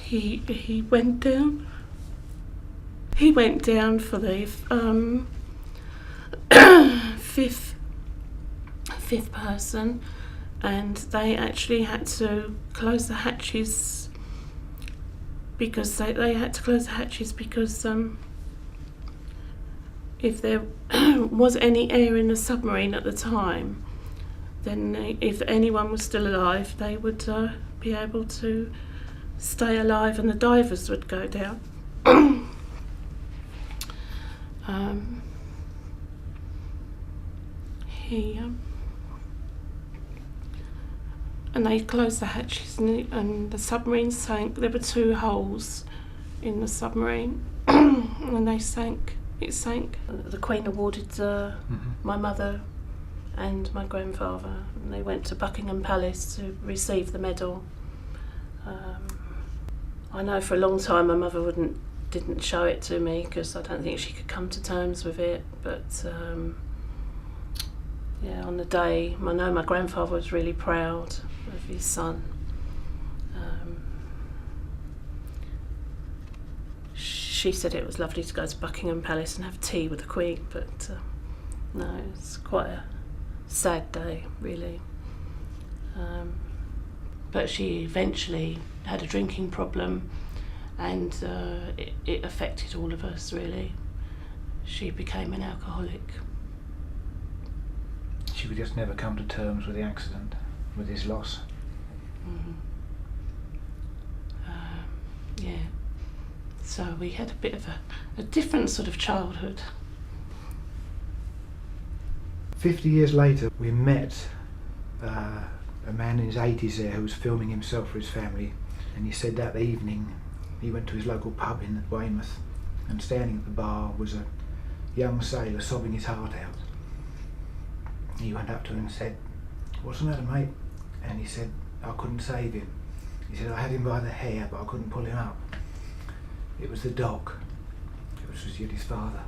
he went down. He went down for the fifth person, and they actually had to close the hatches because they had to close the hatches because if there was any air in the submarine at the time, then if anyone was still alive, they would be able to stay alive and the divers would go down. And they closed the hatches and the submarine sank. There were 2 holes in the submarine and they sank. It sank. The Queen awarded my mother and my grandfather, and they went to Buckingham Palace to receive the medal. I know for a long time my mother didn't show it to me because I don't think she could come to terms with it, but yeah, on the day, I know my grandfather was really proud of his son. She said it was lovely to go to Buckingham Palace and have tea with the Queen, but no, it's quite a sad day, really. But she eventually had a drinking problem, and it affected all of us, really. She became an alcoholic. She would just never come to terms with the accident, with his loss. Yeah. So we had a bit of a different sort of childhood. 50 years later, we met a man in his 80s there who was filming himself for his family, and he said that evening he went to his local pub in Weymouth, and standing at the bar was a young sailor sobbing his heart out. He went up to him and said, "What's the matter, mate?" And he said, "I couldn't save him." He said, "I had him by the hair, but I couldn't pull him up. It was the dog, which was Yuri's father,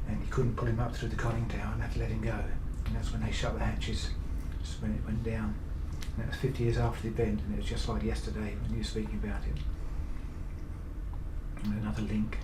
and he couldn't pull him up through the conning tower and had to let him go." And that's when they shut the hatches, just when it went down. And that was 50 years after the event, and it was just like yesterday when you were speaking about it. And another link.